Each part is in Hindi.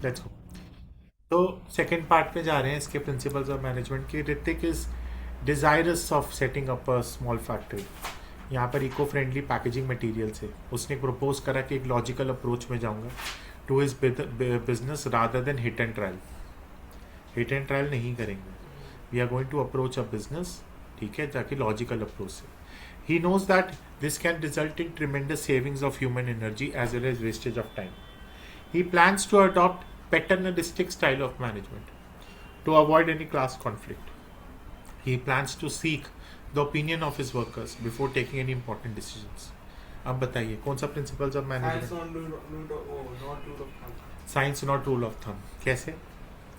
Let's go. तो सेकेंड पार्ट पे जा रहे हैं इसके प्रिंसिपल्स ऑफ मैनेजमेंट की। Hrithik is desirous of setting up a small factory. यहाँ पर इको फ्रेंडली पैकेजिंग मटेरियल से उसने प्रपोज करा कि एक लॉजिकल अप्रोच में जाऊँगा to his business rather than hit and trial. Hit and trial नहीं करेंगे, we are going to approach a business, ठीक है, ताकि लॉजिकल अप्रोच से। He knows that this can result in tremendous savings of human energy as well as wastage of time. He plans to adopt paternalistic style of management to avoid any class conflict. He plans to seek the opinion of his workers before taking any important decisions. अब बताइए कौन सा principles of Science management? on not rule of thumb. Science not rule of thumb. कैसे?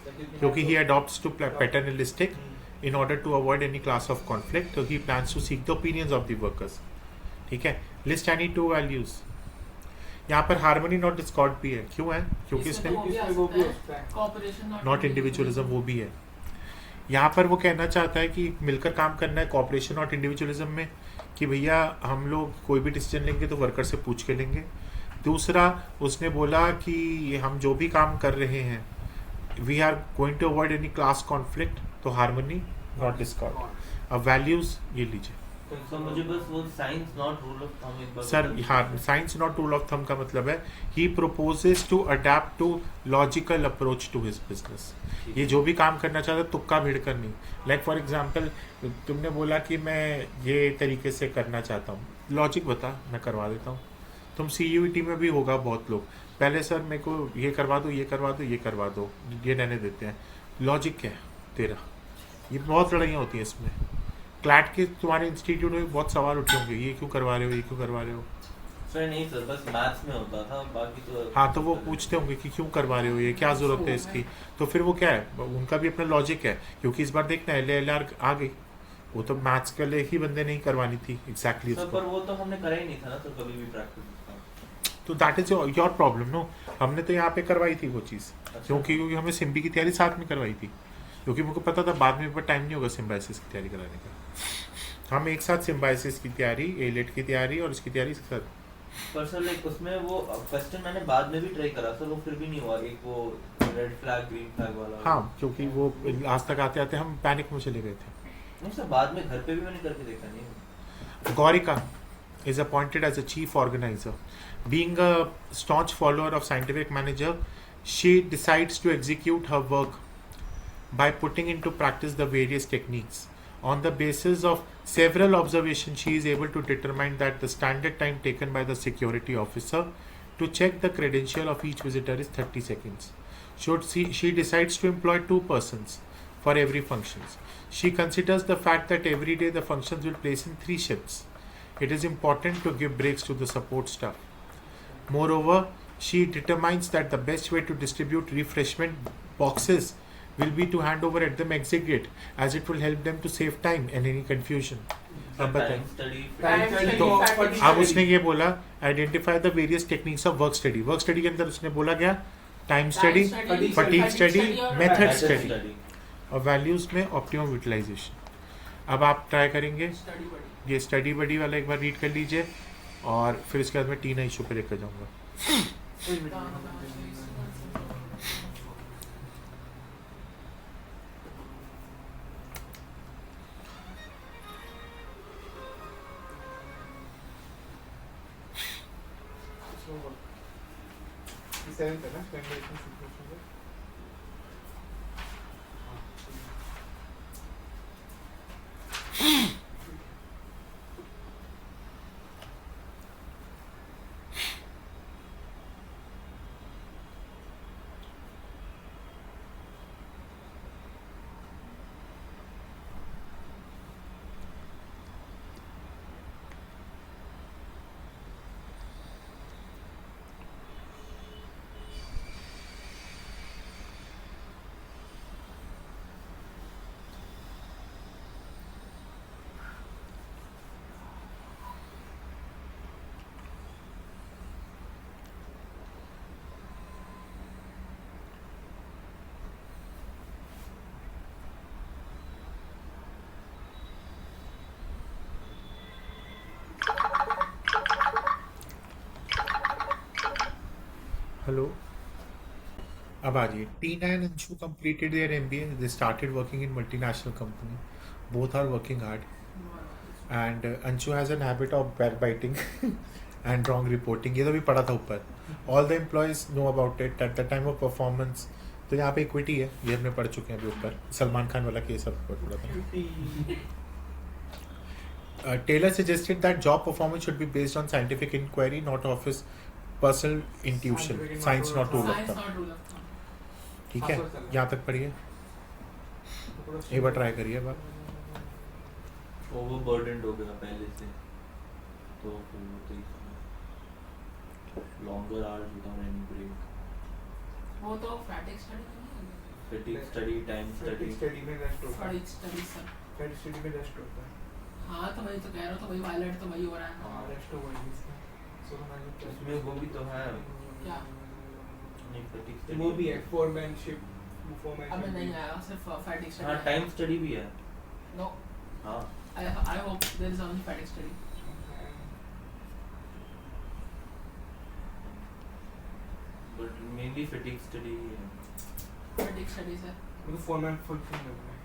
That is क्योंकि ही not adopts to paternalistic Hmm. in order to avoid any class of conflict, so he plans to seek the opinions of the workers. ठीक है, लिस्ट एनी टू वैल्यूज। यहाँ पर हार्मनी नॉट डिस्कॉर्ड भी है, क्यों है? क्योंकि इसने इसमें वो भी होता है। कॉपरेशन नॉट इंडिविजुअलिज्म वो भी है। यहाँ पर वो कहना चाहता है कि मिलकर काम करना है, कॉपरेशन और इंडिविजुअलिज्म में, कि भैया हम लोग कोई भी डिसीजन लेंगे तो वर्कर से पूछ के लेंगे। दूसरा उसने बोला कि हम जो भी काम कर रहे हैं we are going to avoid any class conflict, तो हार्मनी नॉट डिस्कॉर्ड। अब वैल्यूज ये लीजिए तो मुझे बस वो science not rule of thumb एक बार सर। बता हाँ, दीजिए। Science not rule of thumb का मतलब है ही proposes to adapt to logical approach to his business. ठीक ये है। जो भी काम करना चाहता है तुक्का भिड़ कर नहीं। लाइक फॉर एग्जाम्पल तुमने बोला कि मैं ये तरीके से करना चाहता हूँ, लॉजिक बता, मैं करवा देता हूँ। तुम CUET में भी होगा बहुत लोग, पहले सर मेरे को ये करवा दो, ये करवा दो, ये करवा दो, ये रहने देते हैं। लॉजिक क्या है तेरा? ये बहुत लड़ाइयाँ होती हैं इसमें। क्लैट के तुम्हारे इंस्टीट्यूट में भी बहुत सवाल उठे होंगे, ये क्यों करवा रहे हो, ये क्यों करवा रहे हो। सर नहीं सर, बस मैथ्स में होता था, बाकी तो हाँ, तो वो पूछते होंगे कि क्यों करवा रहे हो, ये क्या जरूरत है इसकी। तो फिर वो क्या है, उनका भी अपना लॉजिक है। क्योंकि इस बार देखना LLR आ गई, वो तो मैथ्स के लिए ही बंदे नहीं करवानी थी एग्जैक्टली सर, उसको। पर वो तो हमने करा ही नहीं था ना सर, कभी भी प्रैक्टिस। तो that is your problem no. हमने तो यहाँ पे करवाई थी वो चीज़, अच्छा। क्योंकि हमें सिम्बी की तैयारी साथ में करवाई थी, क्योंकि मुझे पता था बाद में टाइम नहीं होगा सिम्बाइसिस की तैयारी कराने का। हम एक साथ सिम्बाइसिस की तैयारी, एलेट की तैयारी और इसकी तैयारी साथ। पर सर लाइक उसमें वो क्वेश्चन मैंने बाद में भी ट्राई करा सर, वो फिर भी नहीं हुआ, एक वो रेड फ्लैग ग्रीन फ्लैग वाला। हाँ, क्योंकि वो आज तक आते आते हम पैनिक में चले गए थे। नहीं सर, बाद में घर पे भी मैंने करके देखा नहीं। Gaurika is appointed as a chief organizer. Being a staunch follower of scientific manager, she decides to execute her work by putting into practice the various techniques. On the basis of several observations, she is able to determine that the standard time taken by the security officer to check the credential of each visitor is 30 seconds. She decides to employ 2 persons for every functions. She considers the fact that every day the functions will place in 3 shifts. It is important to give breaks to the support staff. Moreover, she determines that the best way to distribute refreshment boxes will be to hand over at them exit gate, as it will help them to save time and any confusion. अब बताएं। टाइम स्टडी Time study, तो fatigue अब study. उसने ये बोला identify the various techniques of work study. Work study के अंदर उसने बोला क्या? Time study, study, fatigue study, method method study study. और वैल्यूज में ऑप्टिमम यूटिलाइजेशन। अब आप ट्राई करेंगे स्टडी बड़ी ये स्टडी बडी वाला, एक बार रीड कर लीजिए और फिर इसके बाद मैं टीना इशू पे लेकर जाऊंगा। So, the seventh है ना, translation situation में। हेलो, अब आ जाइए, Tina and Anshu completed their MBA. They started working in multinational company. Both are working hard. And Anshu has an habit of backbiting and wrong reporting. ये तो भी पढ़ा था ऊपर. All the employees know about it at the time of performance. तो यहाँ पे इक्विटी है, ये हमने पढ़ चुके हैं अभी ऊपर. सलमान खान वाला केस अब पढ़ा था. Taylor suggested that job performance should be based on scientific inquiry, not office personal intuition. Science not rule of Science thumb. not rule of thumb. ठीक है, यहाँ तक पढ़िए. एक बार ट्राई करिए बात. ओवरबर्डन्ड हो गया पहले से, तो फिर वो तो longer hours without any break, वो तो फैटिक स्टडी नहीं है. Fatigue study, time study. Study में रेस्ट होता है. Fatigue study sir. Fatigue study में रेस्ट होता है. हाँ तो वही तो कह रहा हूँ, तो वही वायलेट तो वही हो रहा है. रेस्ट हो गई इसका. सो उसमें वो भी तो है. क्या? नहीं, फैटिग वो स्टडी भी है फोरमैनशिप. अबे नहीं आया, सिर्फ फैटिक स्टडी. हाँ, टाइम स्टडी भी है. नो, हाँ, I hope there is only fatigue study. But mainly fatigue study है. Fatigue study sir. वो फोरमैन फुलफिल कर रहा है.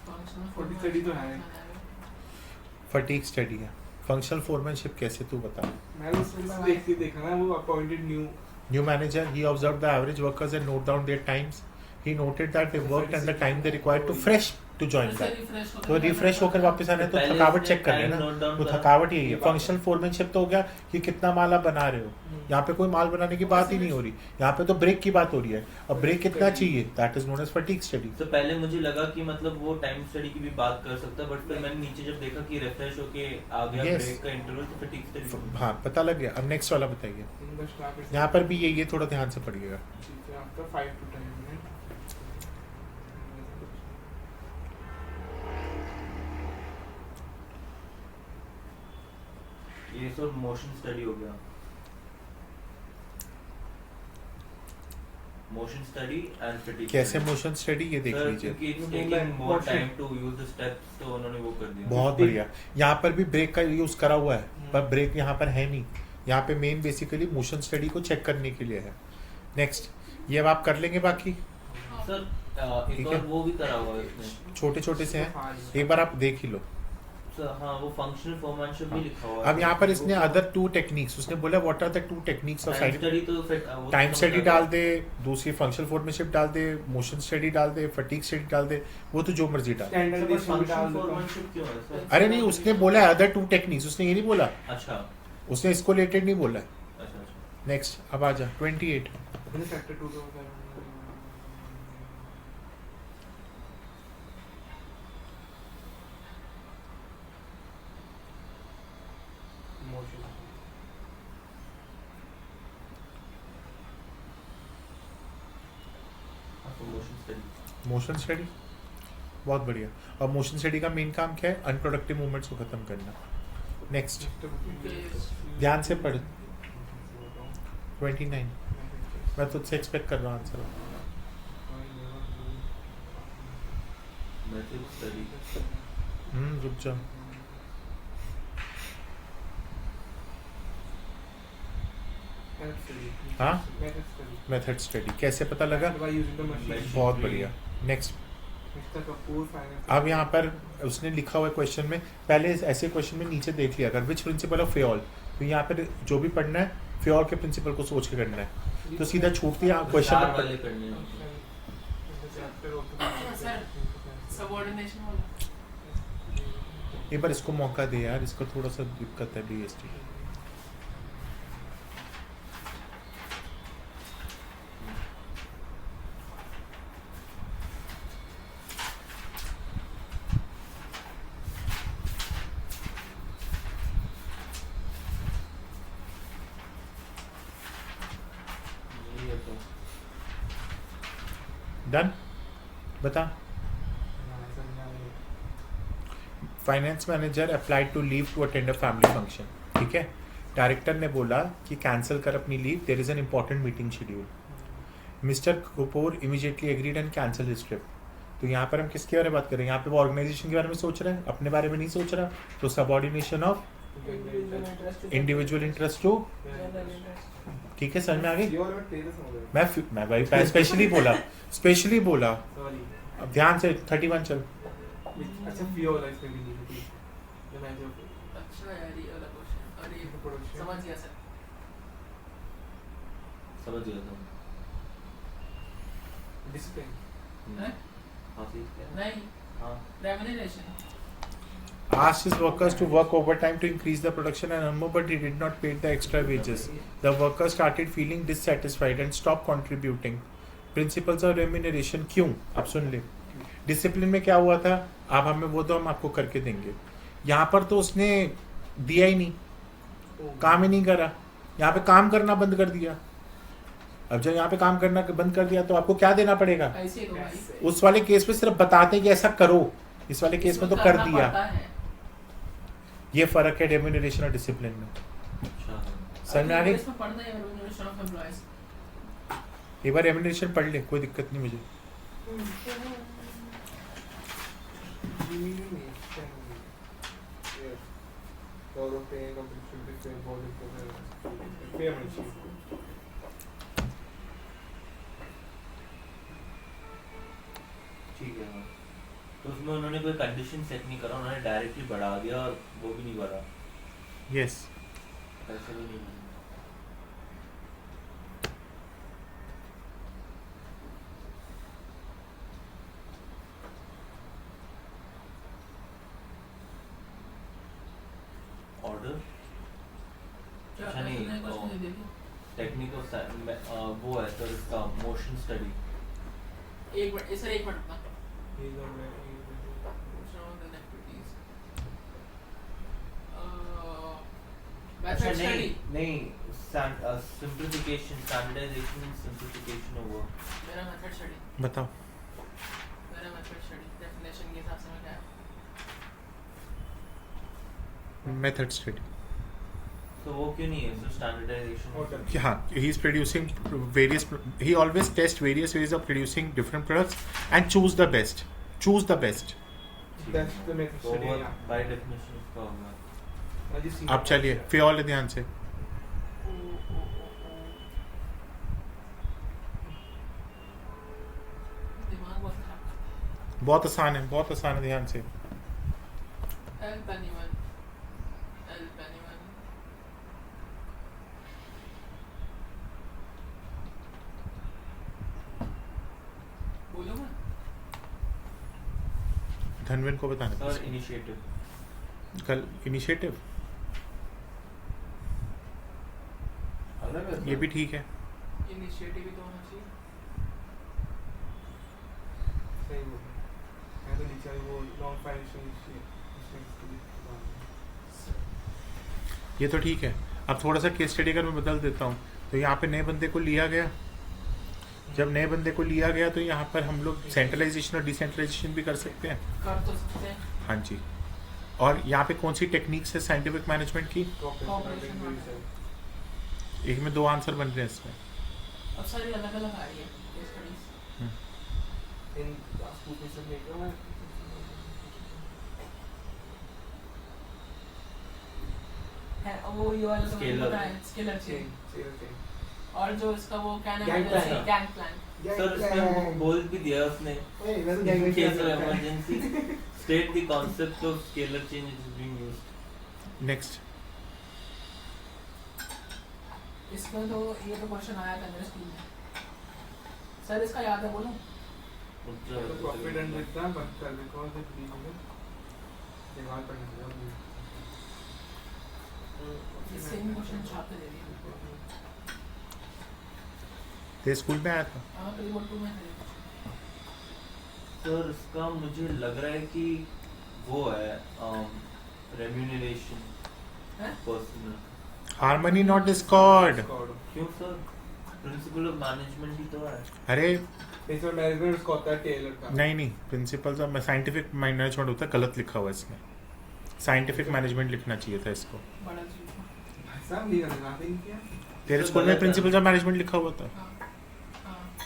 Functional Fatigue study तो है. फटीक स्टडी है. फंक्शनल फोरमैनशिप कैसे, तू बता. मैंने उसमें देख के देखा ना, वो appointed New manager, he observed the average workers and note down their times. He noted that they worked and the time they required to fresh to join that. तो रिफ्रेश होकर वापस आना है तो पहले थकावट उसने चेक कर time लेना. note down तो करा. थकावट यही है. ये बात फंक्शनल फोरमैनशिप तो हो गया कि कितना माल आप बना रहे हो. यहाँ पे कोई माल बनाने की बात ही नहीं हो रही. यहाँ पे तो ब्रेक की बात हो रही है. अब ब्रेक कितना चाहिए, that is known as fatigue study. तो पहले मुझे लगा कि मतलब वो टाइम स्टडी की भी बात कर सकता, बट फिर मैंने नीचे जब देखा कि रिफ्रेश होके आ गया Yes. ब्रेक का इंटरवल, तो फैटिग स्टडी. हाँ, पता लग गया. अब नेक्स्ट वाला बताइए. न्यू यहाँ पर भी ये थोड़ा ध्यान से पढ़िएगा. After 5 to 10 minutes. ये सब मोशन स्टडी हो गया. Motion study and fatigue. कैसे मोशन स्टडी, ये देख लीजिए. क्योंकि it's taking more time to use the steps, तो उन्होंने वो कर दिया. बहुत बढ़िया. यहाँ पर भी ब्रेक का यूज करा हुआ है, पर ब्रेक यहाँ पर है नहीं. यहाँ पे मेन बेसिकली मोशन स्टडी को चेक करने के लिए है. नेक्स्ट, ये अब आप कर लेंगे बाकी. सर ठीक एक है. और वो भी करा हुआ है इसमें. छोटे छोटे से हैं, एक बार आप देख ही लो. सर हाँ, वो फंक्शनल फोरमैनशिप भी लिखा हुआ है. अब यहाँ पर इसने अदर 2 टेक्निक्स, उसने बोला what are the 2 techniques of time side. Study तो फिर वो टाइम तो स्टडी समझ डाल आ दे, दूसरी फंक्शनल फोरमैनशिप डाल दे, मोशन स्टडी डाल दे, फटीग स्टडी डाल दे, वो तो जो मर्जी डाल. गया. सर, स्टैंडर्डाइजेशन भी डाल फंक्शनल देता हूँ. फोरमैनशिप क्यों है सर? अरे नहीं, उसने बोला अदर 2 टेक्निक्स, उसने ये नहीं बोला. अच्छा उसने इसको रिलेटेड नहीं बोला. अच्छा अच्छा. नेक्स्ट, अब आ जा 28. मैंने फैक्टर 2 का बताया. Motion. Motion study. Motion study बहुत बढ़िया. और मोशन स्टडी का मेन काम क्या है, अनप्रोडक्टिव मूवमेंट्स को खत्म करना. नेक्स्ट, ध्यान से पढ़. 29. मैं तुझसे एक्सपेक्ट कर रहा हूँ आंसर. Method study. रुक जा. हाँ? मेथड स्टडी कैसे पता लगा, बहुत बढ़िया. नेक्स्ट, अब यहाँ पर उसने लिखा हुआ है क्वेश्चन में, पहले ऐसे क्वेश्चन में नीचे देख लिया अगर विच प्रिंसिपल ऑफ फेयोल, तो यहाँ पर जो भी पढ़ना है फेयोल के प्रिंसिपल को सोच के करना है. तो सीधा छूटती है चार क्वेश्चन. वाले करने हैं. सर सबऑर्डिनेशन वाला. एक बार इसको मौका दे यार, इसको थोड़ा सा दिक्कत है बीएसटी. यही है तो. डन. बता. Finance manager applied to leave to attend a family function. ठीक है, डायरेक्टर ने बोला कि कैंसिल कर अपनी leave, there is an important meeting schedule. Mister Kapoor immediately agreed and cancel his trip. तो यहाँ पर हम किसके बारे में बात कर रहे हैं, यहाँ पे वो ऑर्गेनाइजेशन के बारे में सोच रहे हैं, अपने बारे में नहीं सोच रहा. तो subordination of individual interest to, ठीक है समझ में आ गई। Pure और तेरे समझ रहे मैं भाई स्पेशली बोला, स्पेशली बोला। सॉरी अब ध्यान से 31 चल। अच्छा pure वाला इसमें भी नहीं है ठीक है मैं जो अच्छा यार ये वाला क्वेश्चन और ये प्रोडक्शन समझ गया सर। समझ गया था। डिसिप्लिन हैं? हाँ सीख गया। नहीं हाँ remuneration Asked his workers to work overtime to increase the production and earn more, but he did not pay the extra wages. The workers started feeling dissatisfied and stopped contributing. Principles of remuneration क्यों? अब सुन ले। डिसिप्लिन में क्या हुआ था? आप हमें वो दो, हम आपको करके देंगे। यहाँ पर तो उसने दिया ही नहीं, काम ही नहीं करा। यहाँ पे काम करना बंद कर दिया। अब जब यहाँ पे काम करना बंद कर दिया तो आपको क्या देना पड़ेगा? ऐसे तो भाई उस वाले केस में सिर्फ बताते हैं कि ऐसा करो, इस वाले केस में तो कर करना दिया। पड़ता है। ये फर्क है रेम्यूनरेशन और डिसिप्लिन में। अच्छा समझ में आ गई? इसमें पढ़ना है रेम्यूनरेशन ऑफ एम्प्लॉयज। एक बार रेम्यूनरेशन पढ़ ले, कोई दिक्कत नहीं मुझे। ठीक है हाँ। तो उसमें उन्होंने कोई कंडीशन सेट नहीं करा, उन्होंने डायरेक्टली बढ़ा दिया और वो भी नहीं बढ़ा, यस पैसे भी नहीं मिले। ऑर्डर क्या अच्छा नहीं, नहीं वो- क्वेश्चन दे दिया। टेक्निकल वो है सर इसका मोशन स्टडी। एक मिनट सर, एक मिनट रुकना। अच्छा Method नहीं study। नहीं simplification, standardisation and simplification of work. मेरा मेथड स्टडी, बताओ। मेरा मेथड स्टडी डेफिनेशन के हिसाब से मैं क्या है? Method study. तो वो क्यों नहीं है सर स्टैंडर्डाइजेशन? हाँ, he is producing various, he always tests various ways of producing different products and choose the best, choose the best। That's the method तो study, वो yeah. बाय डेफिनेशन उसका होगा। I just see अब चलिए फिर और ध्यान से। दिमाग बहुत खराब। बहुत आसान है, बहुत आसान है, ध्यान से। Help anyone, help anyone। बोलो मैं। धनविन को बताना सर इनिशिएटिव। कल इनिशिएटिव, ये भी ठीक है। इनिशिएटिव भी तो होना चाहिए। सही बोल रहे हैं। मैं तो लिखा है वो long financial issues के लिए। ये तो ठीक है। अब थोड़ा सा केस स्टडी अगर मैं बदल देता हूँ तो यहाँ पे नए बंदे को लिया गया। जब नए बंदे को लिया गया तो यहाँ पर हम लोग सेंट्रलाइजेशन और डिसेंट्रलाइजेशन भी कर सकते हैं। कर तो सकते हैं। हाँ जी। और यहाँ पे कौन सी टेक्निक्स है साइंटिफिक मैनेजमेंट की? Cooperation एक में दो आंसर बन रहे हैं इसमें। अब सारी अलग अलग आ रही है case studies. In last book में सब लिखा हुआ है। है वो ये वाला तो मुझे Scalar। पता है, स्केलर चेन। Same. और जो इसका वो क्या नाम Gang है, plan। Gang plan. सर इसमें बोल भी दिया उसने, Hey, मैं तो gang in case of में emergency state the concept of scalar change is being used। Next. इसमें तो ये तो क्वेश्चन आया था मेरे स्कूल में। सर इसका याद है बोलूं? तो profit and return but because it legal दिमाग पर नहीं लगा। ये सेम क्वेश्चन छाप के दे दिया। तेरे स्कूल में आया था? हाँ तो रिपोर्ट में है। सर इसका मुझे लग रहा है कि वो है रेम्यूनरेशन हैं? पर्सनल। Harmony not Discord. क्यों सर? प्रिंसिपल ऑफ मैनेजमेंट ही तो है। अरे इसमें मैनेजमेंट उसका होता है टेलर का। नहीं नहीं, प्रिंसिपल्स ऑफ साइंटिफिक मैनेजमेंट होता है, गलत लिखा हुआ है इसमें। साइंटिफिक मैनेजमेंट लिखना चाहिए था इसको। बड़ा चीज। सब लिखा है बात ही क्या? तेरे तो स्कूल में गलत है। प्रिंसिपल्स ऑफ मैनेजमेंट लिखा हुआ था? हाँ हाँ।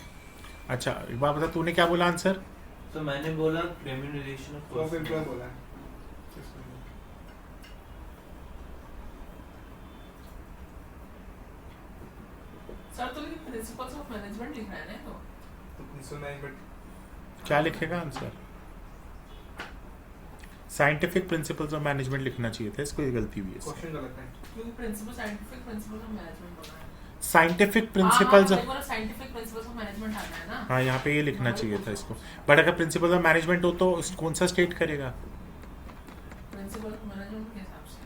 अच्छा एक बात बता, तूने क्या बोला आंसर? तो मैंने बोला रेम्यूनरेशन ऑफ तो फिर क्या पर्सनल। बोला? प्रिंसिपल्स ऑफ मैनेजमेंट लिखना है ना तो प्रिंसिपल मैनेजमेंट क्या लिखेगा answer? Scientific principles of management लिखना चाहिए था, इसको ये गलती हुई है। क्वेश्चन गलत है। क्योंकि principle scientific principles of management होना है। साइंटिफिक प्रिंसिपल्स ऑफ, देखो ना साइंटिफिक प्रिंसिपल्स ऑफ मैनेजमेंट आना है ना। हाँ यहाँ पे ये लिखना चाहिए था इसको। बट अगर प्रिंसिपल्स ऑफ मैनेजमेंट हो तो कौन सा स्टेट करेगा? प्रिंसिपल ऑफ मैनेजमेंट के हिसाब से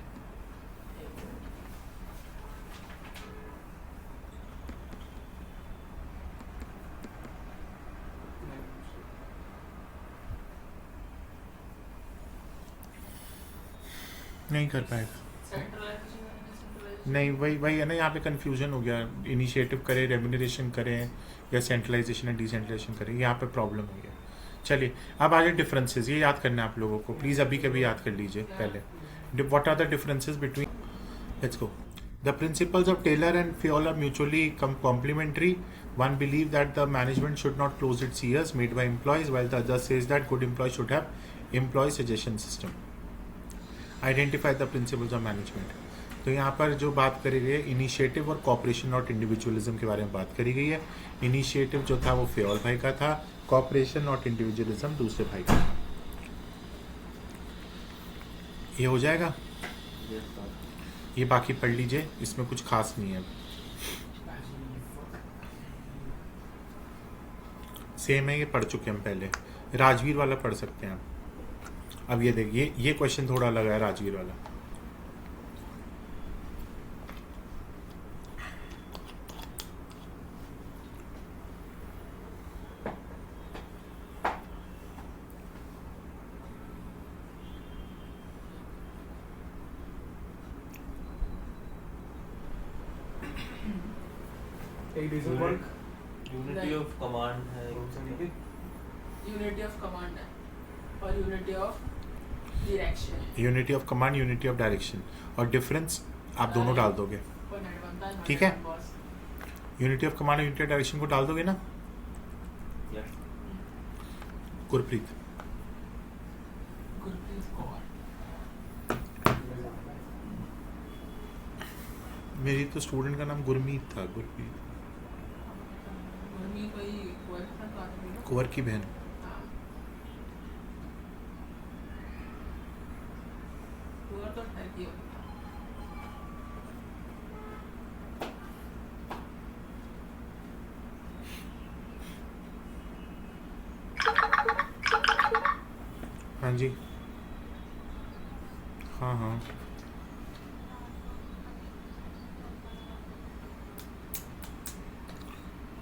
नहीं कर पाएगा। सेंट्रलाइजेशन नहीं, वही वही है ना, यहाँ पे कंफ्यूजन हो गया। इनिशिएटिव करें, रेम्यूनरेशन करें या सेंट्रलाइजेशन या डिसेंट्रलाइजेशन करें, यहाँ पे प्रॉब्लम हो गया। चलिए अब आगे डिफरेंसेस, ये याद करना है आप लोगों को, प्लीज़ अभी कभी याद कर लीजिए पहले। What are the differences between, let's go. The principles of Taylor and Fayol are mutually complementary. One believes that the management should not close its ears made by employees, while the other says that good employees should have employee suggestion system. Identify the principles of management. तो यहाँ पर जो बात करी गई है इनिशिएटिव और कॉपरेशन नॉट इंडिविजुअलिज्म के बारे में बात करी गई है। इनिशिएटिव जो था वो फेयोल भाई का था, कॉपरेशन नॉट इंडिविजुअलिज्म दूसरे भाई का था। ये हो जाएगा, ये बाकी पढ़ लीजिए, इसमें कुछ खास नहीं है। सेम है, ये पढ़ चुके हम पहले। राजवीर वाला पढ़ सकते हैं आप। अब ये देखिए, ये क्वेश्चन थोड़ा लगा है राजवीर वाला। एक reason work unity of command है। यूनिटी ऑफ कमांड है और unity of direction. Unity of command, unity of direction, और डिफरेंस आप दोनों डाल दोगे, ठीक है? यूनिटी ऑफ कमांड और यूनिटी ऑफ डायरेक्शन को डाल दोगे ना? गुरप्रीत, गुरप्रीत कौर। मेरी तो स्टूडेंट का नाम गुरमीत था। गुरप्रीत गुरमीत भाई कुंवर का तो आदमी है। कुंवर की बहन। हाँ। कुंवर तो ठहर होता। हाँ जी, हाँ हाँ,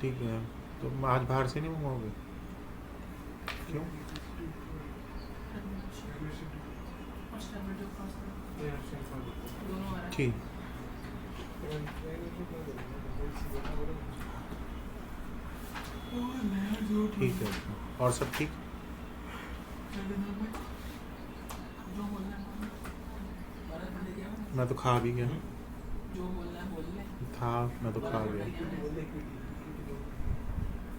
ठीक है। तो आज बाहर से नहीं मंगवाओगे? क्यों? और स्टेबिलिटी ऑफ पर्सनल दोनों आ रहा है। ठीक, ठीक है। और सब ठीक? जो बोलना है भारत में दिया मैं तो खा भी गया जो बोलना है बोल ले। था, मैं तो खा गया।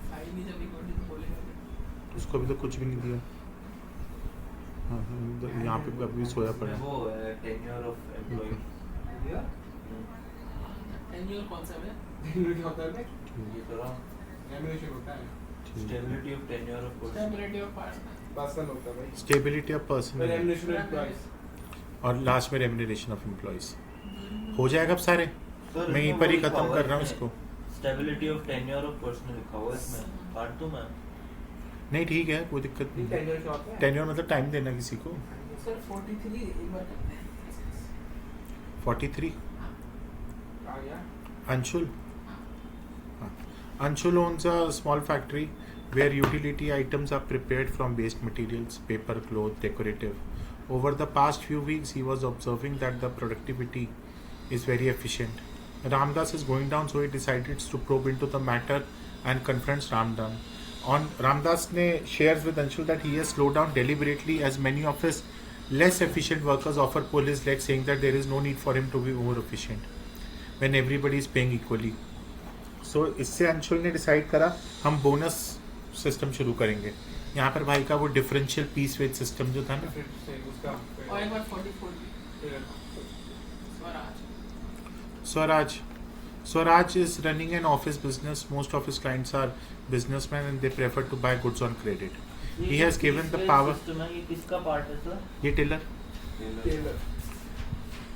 फाइल नहीं जब रिकॉर्ड नहीं बोलेगा। उसको अभी तो कुछ भी नहीं दिया। हाँ हाँ, यहाँ पे अभी सोया पड़ा है। वो tenure of employ annual concept है। यूनिटी होता है ये करो। रेम्यूनरेशन होता है, stability of tenure of person. Stability of personal. Person होता है भाई। Stability of person remuneration employees और लास्ट में रेम्यूनरेशन ऑफ एम्प्लॉइज। हो जाएगा अब सारे? मैं यहीं पर ही खत्म कर रहा हूँ इसको। Stability of tenure of person लिखा हुआ है इसमें, काट दूं मैं? नहीं ठीक है, कोई दिक्कत नहीं। टेन्योर क्या होता है? टेन्योर मतलब टाइम देना किसी को। सर 43 एक बार करते हैं। 43। आ गया। Anshul. Anshul owns a small factory where utility items are prepared from waste materials, paper, cloth, decorative. Over the past few weeks, he was observing that the productivity is very efficient. Ramdas is going down, so he decided to probe into the matter and confronts Ramdas. Ramdas ne shares with Anshul that he has slowed down deliberately as many of his less efficient workers offer pull his leg, saying that there is no need for him to be more efficient when everybody is paying equally. So इससे अंशुल ने डिसाइड करा हम बोनस सिस्टम शुरू करेंगे। यहाँ पर भाई का वो डिफरेंशियल पीस वेज सिस्टम जो था ना, फिर से उसका और एक बार 44 भी। फिर Swaraj. Swaraj Swaraj is running an office business. Most of his clients are businessmen and they prefer to buy goods on credit. He has given the power. System है, ये किसका पार्ट है सर? ये Taylor, Taylor.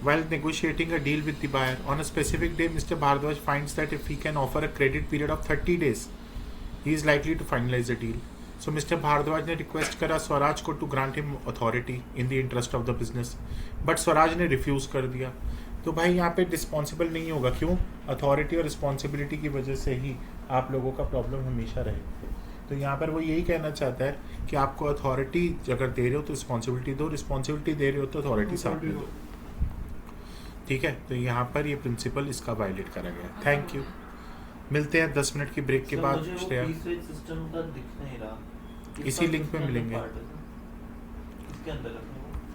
while negotiating a deal with the buyer on a specific day, Mr. Bhardwaj finds that if he can offer a credit period of 30 days, he is likely to finalize the deal. So Mr. Bhardwaj ने request करा स्वराज को to grant him authority in the interest of the business, but Swaraj ने refuse कर दिया. तो भाई यहाँ पे रिस्पॉन्सिबल नहीं होगा. क्यों? अथॉरिटी और रिस्पॉन्सिबिलिटी की वजह से ही आप लोगों का प्रॉब्लम हमेशा रहेगा. तो यहाँ पर वो यही कहना चाहता है कि आपको अथॉरिटी अगर दे रहे हो तो रिस्पॉन्सिबिलिटी दो, रिस्पॉन्सिबिलिटी दे रहे हो तो अथॉरिटी सामने दो. ठीक है, तो यहाँ पर ये प्रिंसिपल इसका वायलेट करा गया. Thank you. मिलते हैं 10 मिनट की ब्रेक के सर, बाद. मुझे वो श्रेया, पीस सिस्टम का दिख नहीं रहा. इसी लिंक पे मिलेंगे. इसके अंदर है.